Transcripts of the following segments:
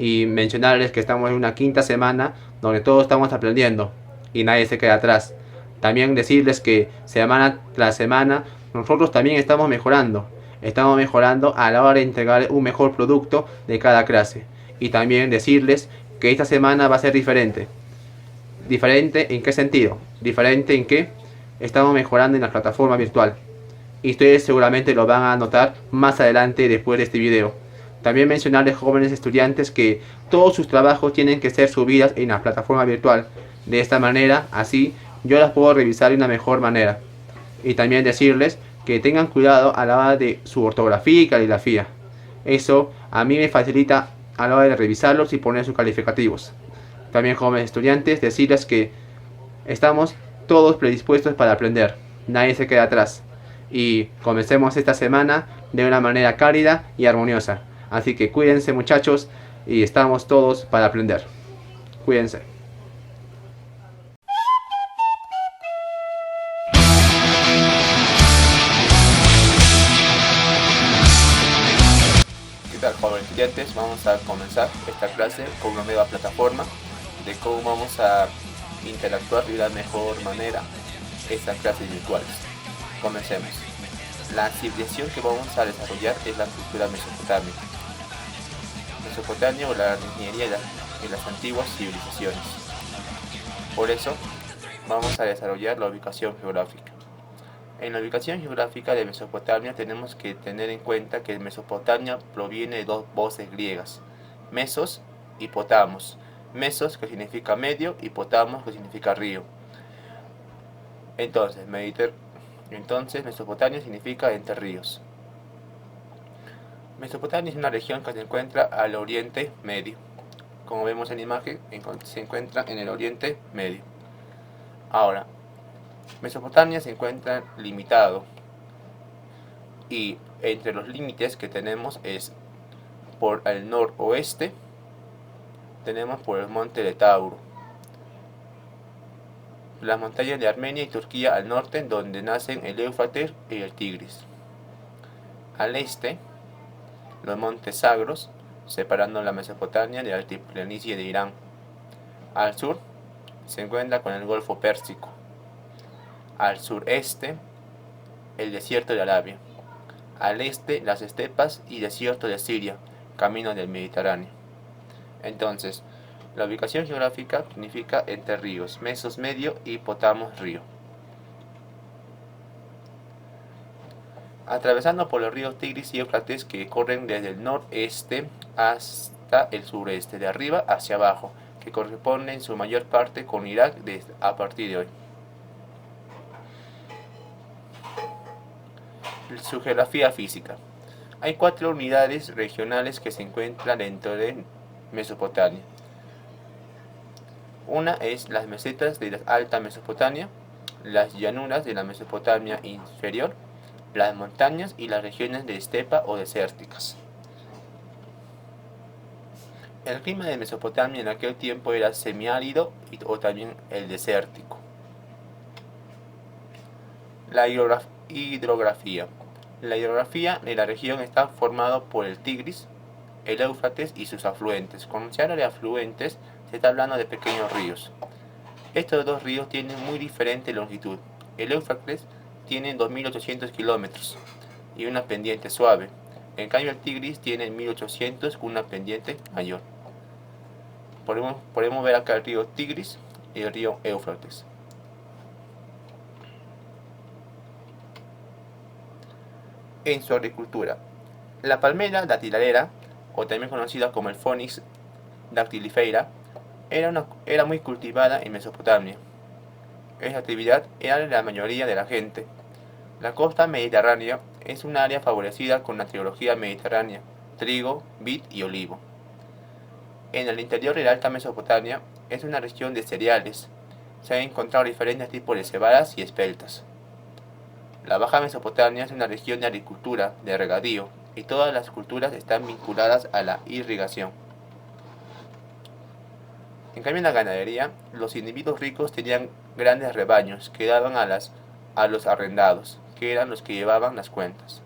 y mencionarles que estamos en una quinta semana donde todos estamos aprendiendo y nadie se queda atrás. También decirles que semana tras semana nosotros también estamos mejorando. Estamos mejorando a la hora de entregar un mejor producto de cada clase. Y también decirles que esta semana va a ser diferente. ¿Diferente en qué sentido? Diferente en que estamos mejorando en la plataforma virtual. Y ustedes seguramente lo van a notar más adelante después de este video. También mencionarles, jóvenes estudiantes, que todos sus trabajos tienen que ser subidos en la plataforma virtual. De esta manera, así yo las puedo revisar de una mejor manera. Y también decirles que tengan cuidado a la hora de su ortografía y caligrafía. Eso a mí me facilita a la hora de revisarlos y poner sus calificativos. También, jóvenes estudiantes, decirles que estamos todos predispuestos para aprender. Nadie se queda atrás. Y comencemos esta semana de una manera cálida y armoniosa. Así que cuídense, muchachos, y estamos todos para aprender. Cuídense. ¿Qué tal, jóvenes estudiantes? Vamos a comenzar esta clase con una nueva plataforma de cómo vamos a interactuar de la mejor manera estas clases virtuales. Comencemos. La civilización que vamos a desarrollar es la cultura mesopotámica. Mesopotamia, o la ingeniería de las antiguas civilizaciones. Por eso vamos a desarrollar la ubicación geográfica. En la ubicación geográfica de Mesopotamia tenemos que tener en cuenta que Mesopotamia proviene de dos voces griegas, mesos y potamos. Mesos, que significa medio, y potamos, que significa río. Entonces Mesopotamia significa entre ríos. Mesopotamia es una región que se encuentra al Oriente Medio. Como vemos en la imagen, se encuentra en el Oriente Medio. Ahora, Mesopotamia se encuentra limitado, y entre los límites que tenemos es por el noroeste, tenemos por el monte de Tauro, las montañas de Armenia y Turquía al norte, donde nacen el Éufrates y el Tigris. Al este, los montes Sagros, separando la Mesopotamia de la altiplanicie de Irán. Al sur, se encuentra con el Golfo Pérsico. Al sureste, el desierto de Arabia. Al este, las estepas y desierto de Siria, camino del Mediterráneo. Entonces, la ubicación geográfica significa entre ríos, mesos medio y potamos río. Atravesando por los ríos Tigris y Éufrates, que corren desde el noreste hasta el sureste, de arriba hacia abajo, que corresponde en su mayor parte con Irak a partir de hoy. Su geografía física. Hay 4 unidades regionales que se encuentran dentro de Mesopotamia. Una es las mesetas de la Alta Mesopotamia, las llanuras de la Mesopotamia inferior, las montañas y las regiones de estepa o desérticas. El clima de Mesopotamia en aquel tiempo era semiárido o también el desértico. La hidrografía. La hidrografía de la región está formada por el Tigris, el Éufrates y sus afluentes. Cuando se habla de afluentes, se está hablando de pequeños ríos. Estos dos ríos tienen muy diferente longitud. El Éufrates tiene 2.800 kilómetros y una pendiente suave. En cambio, el Tigris tiene 1.800 con una pendiente mayor. Podemos ver acá el río Tigris y el río Éufrates. En su agricultura, la palmera dactilarera, o también conocida como el Phoenix dactilifera, era muy cultivada en Mesopotamia. Esta actividad era de la mayoría de la gente. La costa mediterránea es un área favorecida con la trilogía mediterránea, trigo, vid y olivo. En el interior de la Alta Mesopotamia es una región de cereales. Se han encontrado diferentes tipos de cebadas y espeltas. La Baja Mesopotamia es una región de agricultura, de regadío, y todas las culturas están vinculadas a la irrigación. En cambio, en la ganadería, los individuos ricos tenían grandes rebaños que daban a los arrendados, que eran los que llevaban las cuentas.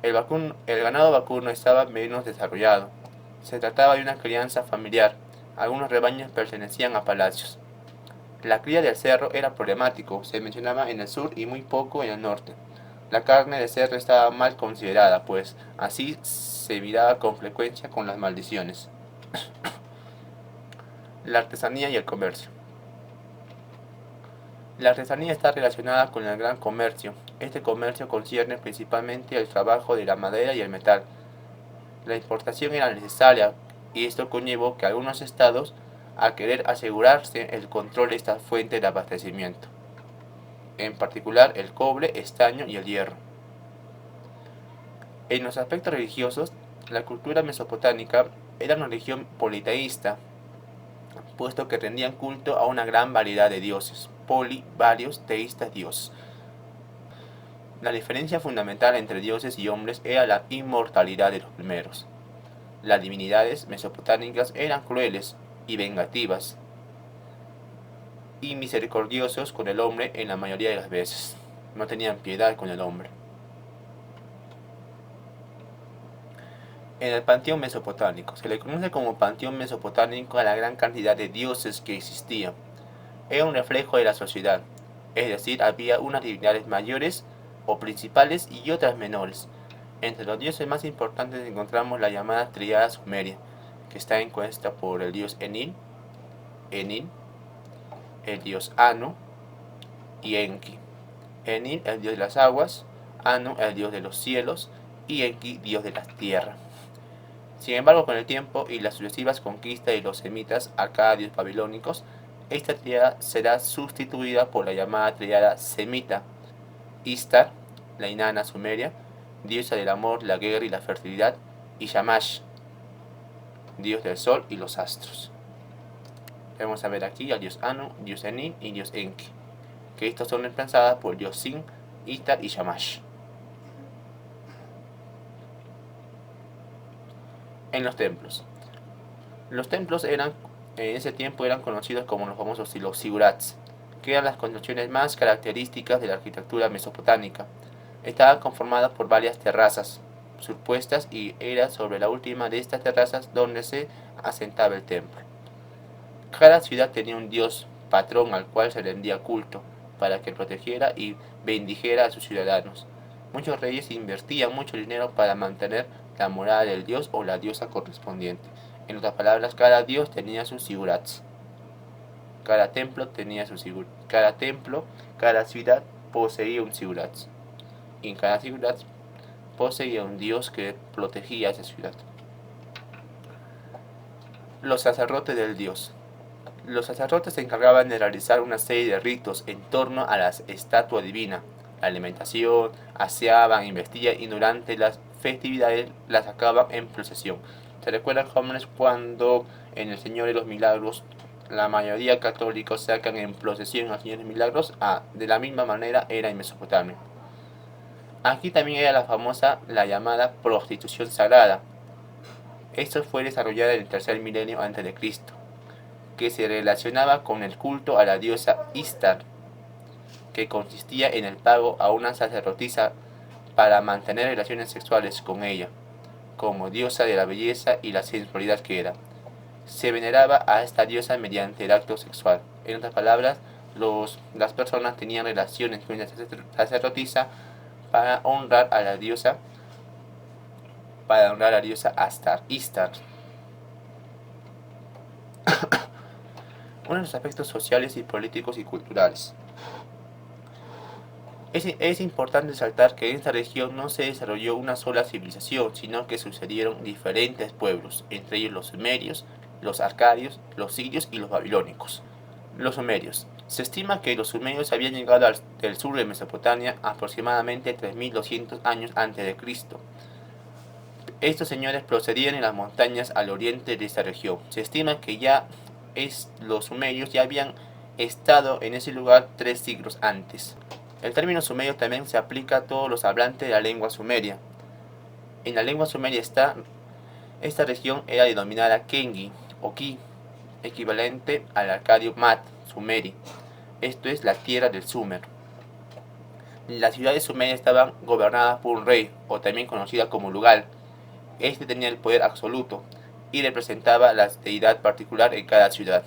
El ganado vacuno estaba menos desarrollado. Se trataba de una crianza familiar. Algunos rebaños pertenecían a palacios. La cría del cerdo era problemático, se mencionaba en el sur y muy poco en el norte. La carne de cerdo estaba mal considerada, pues así se miraba con frecuencia con las maldiciones. La artesanía y el comercio. La artesanía está relacionada con el gran comercio. Este comercio concierne principalmente el trabajo de la madera y el metal. La importación era necesaria y esto conllevó que algunos estados a querer asegurarse el control de esta fuente de abastecimiento, en particular el cobre, estaño y el hierro. En los aspectos religiosos, la cultura mesopotámica era una religión politeísta, puesto que rendían culto a una gran variedad de dioses, varios, teístas, dioses. La diferencia fundamental entre dioses y hombres era la inmortalidad de los primeros. Las divinidades mesopotámicas eran crueles y vengativas, y misericordiosos con el hombre en la mayoría de las veces. No tenían piedad con el hombre. En el panteón mesopotámico, se le conoce como panteón mesopotámico a la gran cantidad de dioses que existían. Era un reflejo de la sociedad, es decir, había unas divinidades mayores o principales y otras menores. Entre los dioses más importantes encontramos la llamada tríada sumeria, que está compuesta por el dios Enil, el dios Anu y Enki. Enil, el dios de las aguas, Anu, el dios de los cielos, y Enki, dios de la tierra. Sin embargo, con el tiempo y las sucesivas conquistas de los semitas, acadios, babilónicos, esta tríada será sustituida por la llamada tríada semita. Istar, la Inanna sumeria, diosa del amor, la guerra y la fertilidad, y Shamash, dios del sol y los astros. Vamos a ver aquí al dios Anu, dios Enil y dios Enki, que estos son reemplazados por el dios Sin, Istar y Shamash. En los templos. Los templos en ese tiempo eran conocidos como los famosos los zigurats, que eran las construcciones más características de la arquitectura mesopotámica. Estaban conformadas por varias terrazas superpuestas y era sobre la última de estas terrazas donde se asentaba el templo. Cada ciudad tenía un dios patrón al cual se le rendía culto, para que protegiera y bendijera a sus ciudadanos. Muchos reyes invertían mucho dinero para mantener la morada del dios o la diosa correspondiente. En otras palabras, cada dios tenía sus zigurats. Cada templo tenía sus zigurats. Cada ciudad poseía un zigurat. Y en cada zigurat poseía un dios que protegía esa ciudad. Los sacerdotes del dios. Los sacerdotes se encargaban de realizar una serie de ritos en torno a la estatua divina. La alimentación, aseaban, investían y durante las festividades la sacaban en procesión. ¿Se recuerdan, jóvenes, cuando en el Señor de los Milagros la mayoría católicos sacan en procesión al Señor de los Milagros? De la misma manera era en Mesopotamia. Aquí también era la llamada prostitución sagrada. Esto fue desarrollado en el tercer milenio antes de Cristo, que se relacionaba con el culto a la diosa Istar, que consistía en el pago a una sacerdotisa para mantener relaciones sexuales con ella, como diosa de la belleza y la sensualidad que era. Se veneraba a esta diosa mediante el acto sexual. En otras palabras, las personas tenían relaciones con esta sacerdotisa para honrar a la diosa Istar. Uno de los aspectos sociales y políticos y culturales. Es importante resaltar que en esta región no se desarrolló una sola civilización, sino que sucedieron diferentes pueblos, entre ellos los sumerios, los arcadios, los sirios y los babilónicos. Los sumerios. Se estima que los sumerios habían llegado del sur de Mesopotamia aproximadamente 3200 años antes de Cristo. Estos señores procedían en las montañas al oriente de esta región. Se estima que los sumerios ya habían estado en ese lugar 3 siglos antes. El término sumerio también se aplica a todos los hablantes de la lengua sumeria. En la lengua sumeria esta región era denominada Kengi o Ki, equivalente al arcadio Mat, Sumeri. Esto es la tierra del Sumer. Las ciudades sumerias estaban gobernadas por un rey, o también conocida como Lugal. Este tenía el poder absoluto. y representaba la deidad particular en cada ciudad,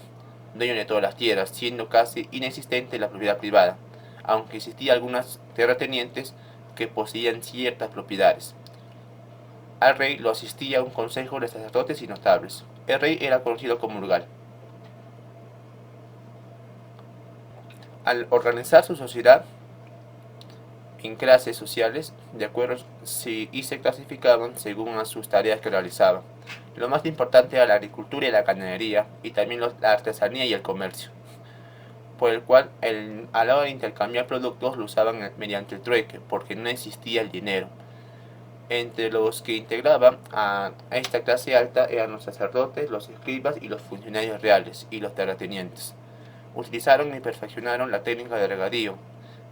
dueño de todas las tierras, siendo casi inexistente la propiedad privada, aunque existían algunos terratenientes que poseían ciertas propiedades. Al rey lo asistía un consejo de sacerdotes y notables. El rey era conocido como Urgal. Al organizar su sociedad en clases sociales, de acuerdo y se clasificaban según a sus tareas que realizaban. Lo más importante era la agricultura y la ganadería, y también la artesanía y el comercio, por el cual a la hora de intercambiar productos lo usaban mediante el trueque, porque no existía el dinero. Entre los que integraban a esta clase alta eran los sacerdotes, los escribas y los funcionarios reales y los terratenientes. Utilizaron y perfeccionaron la técnica de regadío,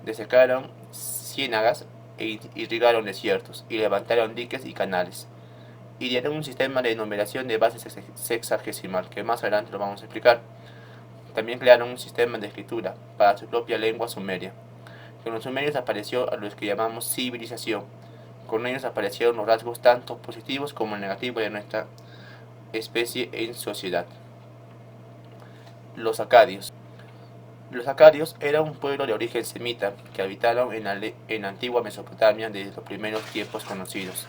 desecaron ciénagas e irrigaron desiertos, y levantaron diques y canales. Idearon un sistema de numeración de base sexagesimal, que más adelante lo vamos a explicar. También crearon un sistema de escritura para su propia lengua sumeria. Con los sumerios apareció a los que llamamos civilización. Con ellos aparecieron los rasgos tanto positivos como negativos de nuestra especie en sociedad. Los acadios. Los acadios eran un pueblo de origen semita que habitaron en la antigua Mesopotamia desde los primeros tiempos conocidos.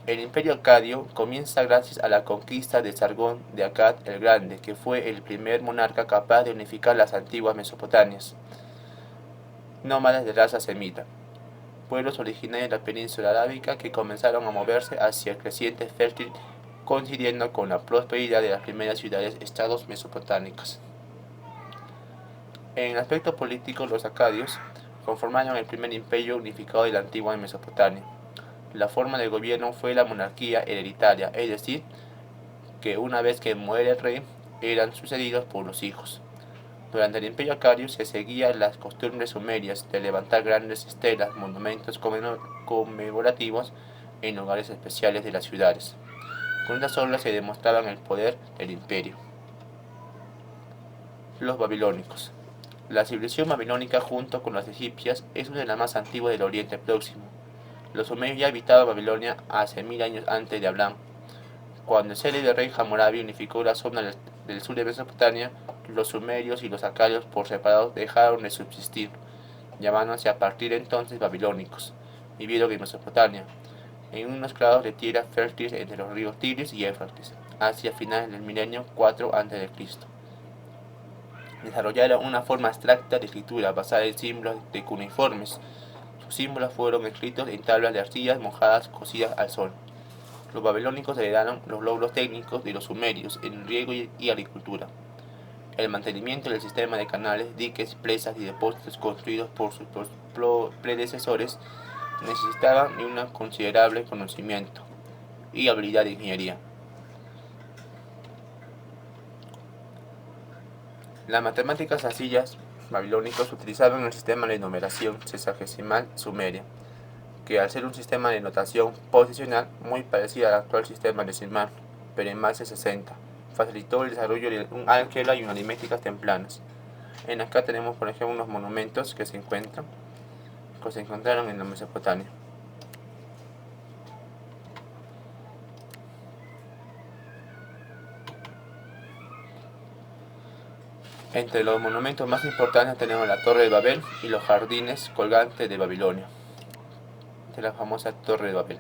El imperio acadio comienza gracias a la conquista de Sargón de Akkad el Grande, que fue el primer monarca capaz de unificar las antiguas Mesopotamias, nómadas de raza semita, pueblos originarios de la península arábica que comenzaron a moverse hacia el creciente fértil, coincidiendo con la prosperidad de las primeras ciudades-estados mesopotámicas. En el aspecto político, los acadios conformaron el primer imperio unificado de la antigua Mesopotamia. La forma de gobierno fue la monarquía hereditaria, es decir, que una vez que muere el rey, eran sucedidos por los hijos. Durante el imperio acadio se seguían las costumbres sumerias de levantar grandes estelas, monumentos conmemorativos en lugares especiales de las ciudades. Con estas obras se demostraban el poder del imperio. Los babilónicos. La civilización babilónica, junto con las egipcias, es una de las más antiguas del Oriente Próximo. Los sumerios ya habitaban Babilonia hace 1000 años antes de Abraham. Cuando el célebre rey Hammurabi unificó la zona del sur de Mesopotamia, los sumerios y los acadios por separado dejaron de subsistir, llamándose a partir de entonces babilónicos. Vivieron en Mesopotamia, en unos claros de tierra fértiles entre los ríos Tigris y Éufrates, hacia finales del milenio 4 a.C. Desarrollaron una forma abstracta de escritura basada en símbolos de cuneiformes. Sus símbolos fueron escritos en tablas de arcilla mojadas cocidas al sol. Los babilónicos heredaron los logros técnicos de los sumerios en riego y agricultura. El mantenimiento del sistema de canales, diques, presas y depósitos construidos por sus predecesores necesitaban de un considerable conocimiento y habilidad de ingeniería. Las matemáticas sencillas babilónicos utilizaban el sistema de numeración sexagesimal sumeria, que al ser un sistema de notación posicional muy parecido al actual sistema decimal, pero en base 60, facilitó el desarrollo de un álgebra y unas aritméticas tempranas. En acá tenemos, por ejemplo, unos monumentos que se encontraron en la Mesopotamia. Entre los monumentos más importantes tenemos la Torre de Babel y los jardines colgantes de Babilonia, de la famosa Torre de Babel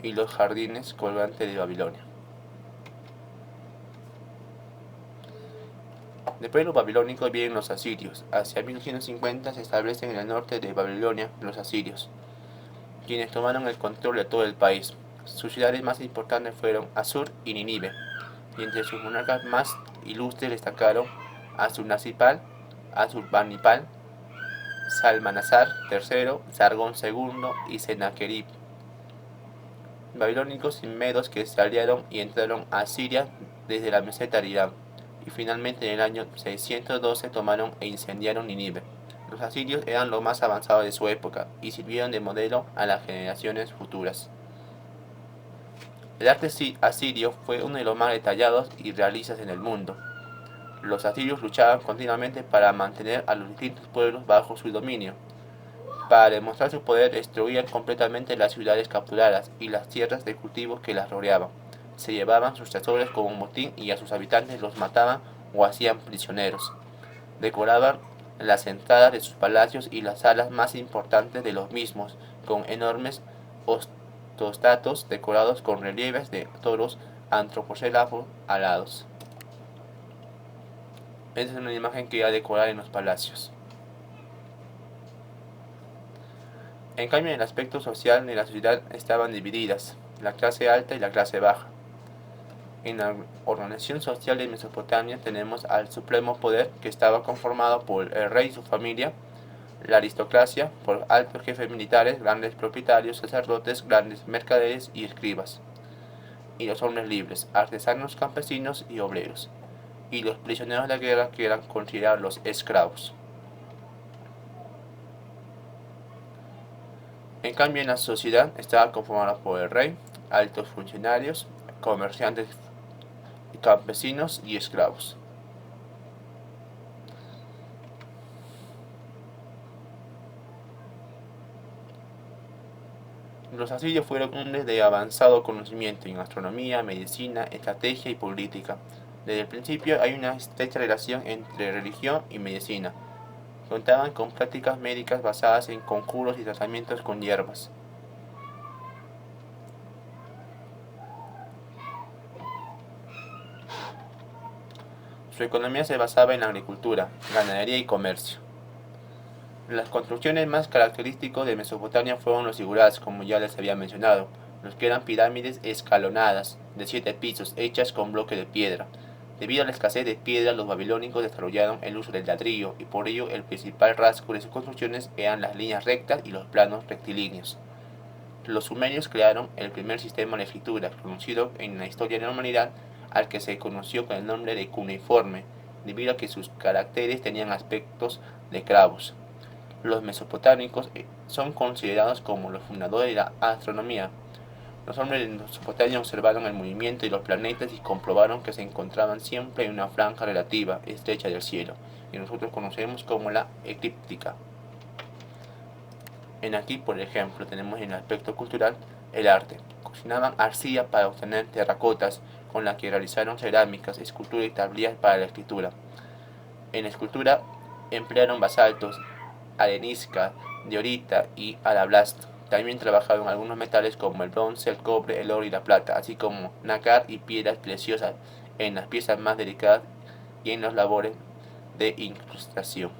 y los jardines colgantes de Babilonia. Después de los babilónicos vienen los asirios. Hacia 1150 se establecen en el norte de Babilonia los asirios, quienes tomaron el control de todo el país. Sus ciudades más importantes fueron Asur y Nínive, y entre sus monarcas más ilustres destacaron Asurbanipal, Salmanasar III, Sargón II y Sennacherib, babilónicos y medos que se aliaron y entraron a Siria desde la meseta de Irán, y finalmente en el año 612 tomaron e incendiaron Nínive. Los asirios eran lo más avanzado de su época y sirvieron de modelo a las generaciones futuras. El arte asirio fue uno de los más detallados y realistas en el mundo. Los asirios luchaban continuamente para mantener a los distintos pueblos bajo su dominio. Para demostrar su poder, destruían completamente las ciudades capturadas y las tierras de cultivo que las rodeaban. Se llevaban sus tesoros como un botín y a sus habitantes los mataban o hacían prisioneros. Decoraban las entradas de sus palacios y las salas más importantes de los mismos con enormes ostostatos decorados con relieves de toros antropomorfos alados. Esta es una imagen que iba a decorar en los palacios. En cambio, en el aspecto social de la sociedad estaban divididas, la clase alta y la clase baja. En la organización social de Mesopotamia tenemos al supremo poder, que estaba conformado por el rey y su familia, la aristocracia, por altos jefes militares, grandes propietarios, sacerdotes, grandes mercaderes y escribas, y los hombres libres, artesanos, campesinos y obreros, y los prisioneros de guerra, que eran considerados los esclavos. En cambio, en la sociedad estaba conformada por el rey, altos funcionarios, comerciantes, campesinos y esclavos. Los asirios fueron hombres de avanzado conocimiento en astronomía, medicina, estrategia y política. Desde el principio hay una estrecha relación entre religión y medicina. Contaban con prácticas médicas basadas en conjuros y tratamientos con hierbas. Su economía se basaba en la agricultura, ganadería y comercio. Las construcciones más características de Mesopotamia fueron los zigurats, como ya les había mencionado, los que eran pirámides escalonadas de 7 pisos hechas con bloques de piedra. Debido a la escasez de piedra, los babilónicos desarrollaron el uso del ladrillo, y por ello el principal rasgo de sus construcciones eran las líneas rectas y los planos rectilíneos. Los sumerios crearon el primer sistema de escritura conocido en la historia de la humanidad, al que se conoció con el nombre de cuneiforme, debido a que sus caracteres tenían aspectos de clavos. Los mesopotámicos son considerados como los fundadores de la astronomía. Los hombres de Mesopotamia observaron el movimiento de los planetas y comprobaron que se encontraban siempre en una franja relativa estrecha del cielo, que nosotros conocemos como la eclíptica. En aquí, por ejemplo, tenemos en el aspecto cultural el arte. Cocinaban arcilla para obtener terracotas, con la que realizaron cerámicas, esculturas y tablillas para la escritura. En la escultura emplearon basaltos, arenisca, diorita y alabastro. También trabajaron algunos metales como el bronce, el cobre, el oro y la plata, así como nácar y piedras preciosas en las piezas más delicadas y en las labores de incrustación.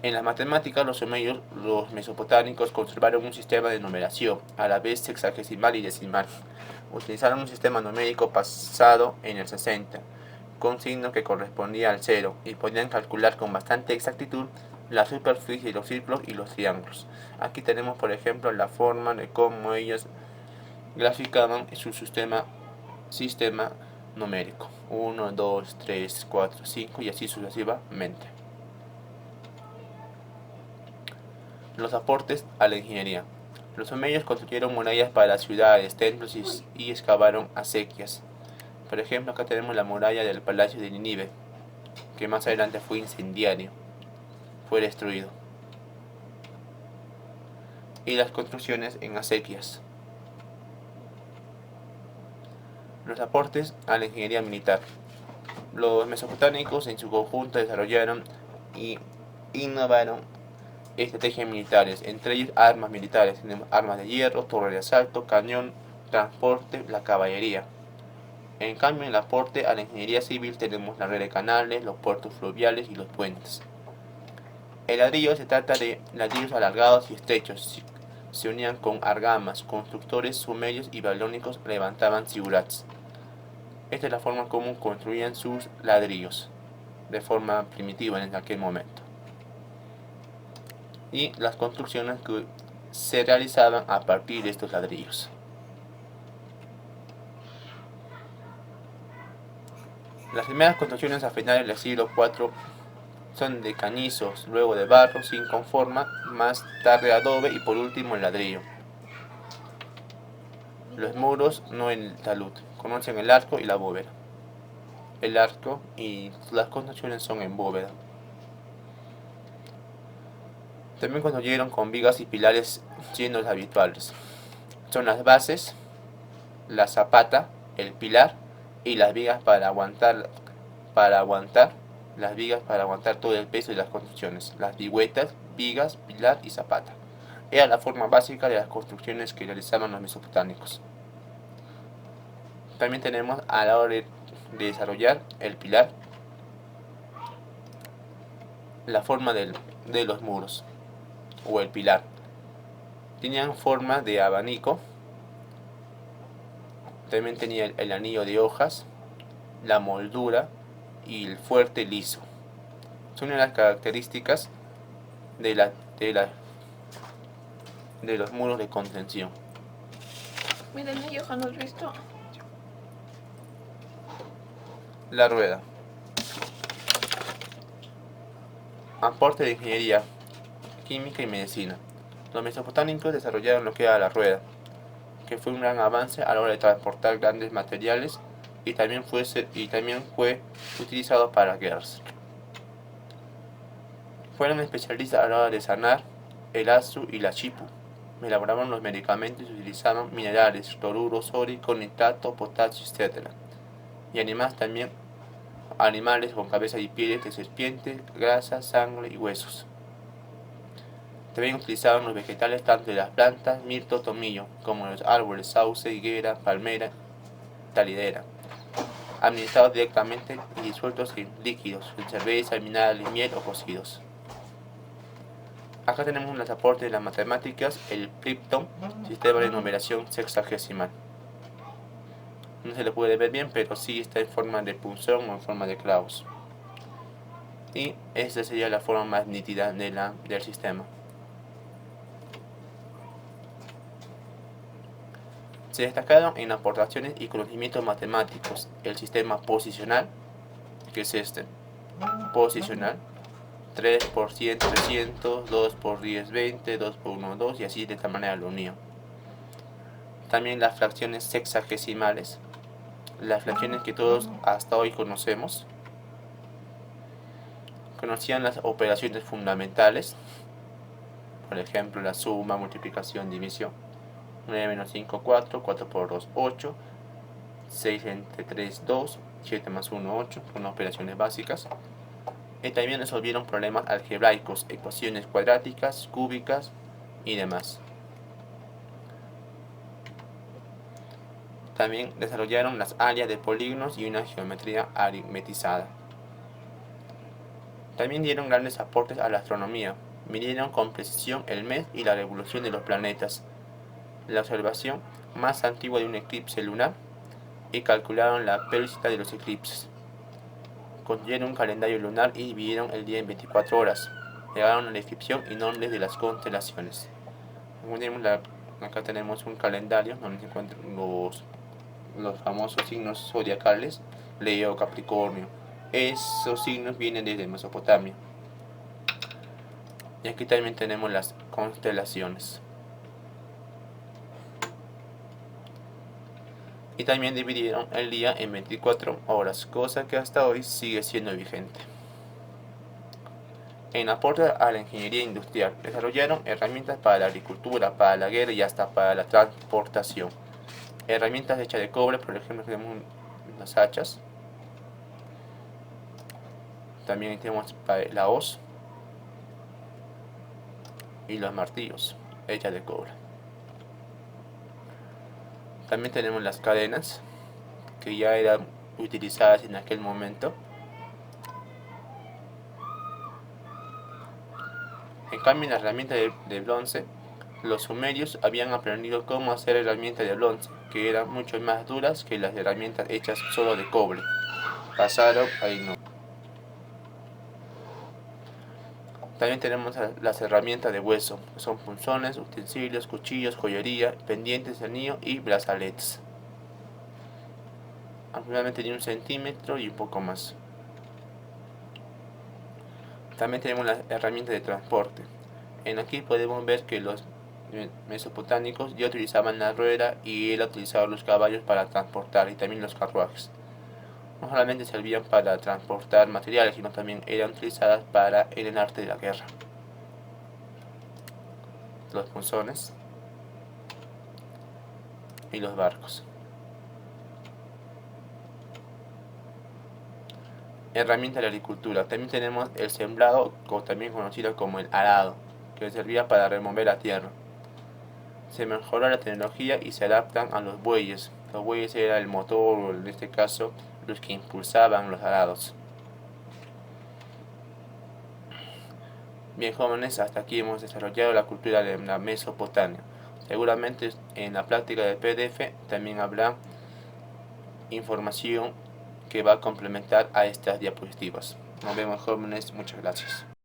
En las matemáticas, los mesopotámicos conservaron un sistema de numeración, a la vez sexagesimal y decimal. Utilizaron un sistema numérico basado en el 60, con signo que correspondía al 0, y podían calcular con bastante exactitud la superficie de los círculos y los triángulos. Aquí tenemos, por ejemplo, la forma de cómo ellos graficaban su sistema numérico. 1, 2, 3, 4, 5 y así sucesivamente. Los aportes a la ingeniería. Los sumerios construyeron murallas para las ciudades, templos y excavaron acequias. Por ejemplo, acá tenemos la muralla del palacio de Nínive, que más adelante fue incendiario, fue destruido. Y las construcciones en acequias. Los aportes a la ingeniería militar. Los mesopotámicos en su conjunto desarrollaron y innovaron estrategias militares, entre ellos armas militares. Tenemos armas de hierro, torre de asalto, cañón, transporte, la caballería. En cambio, en el aporte a la ingeniería civil tenemos la red de canales, los puertos fluviales y los puentes. El ladrillo se trata de ladrillos alargados y estrechos. Se unían con argamas. Constructores sumerios y babilónicos levantaban zigurats. Esta es la forma como construían sus ladrillos, de forma primitiva en aquel momento. Y las construcciones que se realizaban a partir de estos ladrillos. Las primeras construcciones a finales del siglo IV son de cañizos, luego de barro sin conforma, más tarde adobe y por último el ladrillo. Los muros no en el talud, conocen el arco y la bóveda. El arco y las construcciones son en bóveda. También construyeron con vigas y pilares siendo los habituales. Son las bases, la zapata, el pilar y las vigas las vigas para aguantar todo el peso de las construcciones. Las vigüetas, vigas, pilar y zapata. Era la forma básica de las construcciones que realizaban los mesopotámicos. También tenemos a la hora de desarrollar el pilar, la forma de los muros o el pilar. Tenían forma de abanico, también tenía el anillo de hojas, la moldura y el fuerte liso. Son las características de los muros de contención. Miren, ahí, Johan, ¿no has visto? La rueda. Aporte de ingeniería, química y medicina. Los mesopotámicos desarrollaron lo que era la rueda, que fue un gran avance a la hora de transportar grandes materiales y también fue utilizado para guerras. Fueron especialistas a la hora de sanar el azu y la chipu. Elaboraban los medicamentos y utilizaban minerales, cloruro sódico, nitrato, potasio, etc. Y animales con cabeza y pieles de serpiente, grasa, sangre y huesos. También utilizaban los vegetales tanto de las plantas, mirto, tomillo, como los árboles, sauce, higuera, palmera, talidera, administrados directamente y disueltos en líquidos, en cerveza, minerales, miel o cocidos. Acá tenemos los aportes de las matemáticas, el Plympton, sistema de numeración sexagesimal. No se le puede ver bien, pero sí está en forma de punzón o en forma de clavos. Y esta sería la forma más nítida del sistema. Se destacaron en aportaciones y conocimientos matemáticos el sistema posicional, que es este, posicional, 3 por 100, 300, 2 por 10, 20, 2 por 1, 2 y así de esta manera lo unió. También las fracciones sexagesimales, las fracciones que todos hasta hoy conocemos. Conocían las operaciones fundamentales, por ejemplo la suma, multiplicación, división. 9 menos 5, 4, 4 por 2, 8, 6 entre 3, 2, 7 más 1, 8, con operaciones básicas. Y también resolvieron problemas algebraicos, ecuaciones cuadráticas, cúbicas y demás. También desarrollaron las áreas de polígonos y una geometría aritmetizada. También dieron grandes aportes a la astronomía. Midieron con precisión el mes y la revolución de los planetas, la observación más antigua de un eclipse lunar y calcularon la periodicidad de los eclipses. Construyeron un calendario lunar y dividieron el día en 24 horas. Llegaron a la descripción y nombres de las constelaciones. Acá tenemos un calendario donde se encuentran los famosos signos zodiacales, Leo, Capricornio. Esos signos vienen desde Mesopotamia. Y aquí también tenemos las constelaciones. Y también dividieron el día en 24 horas, cosa que hasta hoy sigue siendo vigente. En aporte a la ingeniería industrial, desarrollaron herramientas para la agricultura, para la guerra y hasta para la transportación. Herramientas hechas de cobre, por ejemplo, tenemos las hachas. También tenemos la hoz y los martillos hechas de cobre. También tenemos las cadenas, que ya eran utilizadas en aquel momento. En cambio, en la herramienta de bronce, los sumerios habían aprendido cómo hacer herramientas de bronce, que eran mucho más duras que las herramientas hechas solo de cobre. Pasaron ahí no. También tenemos las herramientas de hueso, que son punzones, utensilios, cuchillos, joyería, pendientes de anillo y brazaletes. Aproximadamente de 1 centímetro y un poco más. También tenemos las herramientas de transporte. Aquí podemos ver que los mesopotámicos ya utilizaban la rueda y él utilizaba los caballos para transportar y también los carruajes. No solamente servían para transportar materiales, sino también eran utilizadas para el arte de la guerra. los punzones y los barcos. Herramienta de la agricultura. También tenemos el sembrado, o también conocido como el arado, que servía para remover la tierra. Se mejoró la tecnología y se adaptan a los bueyes. Los bueyes era el motor, o en este caso, los que impulsaban los arados. Bien, jóvenes, hasta aquí hemos desarrollado la cultura de la Mesopotamia. Seguramente en la práctica del PDF también habrá información que va a complementar a estas diapositivas. Nos vemos, jóvenes, muchas gracias.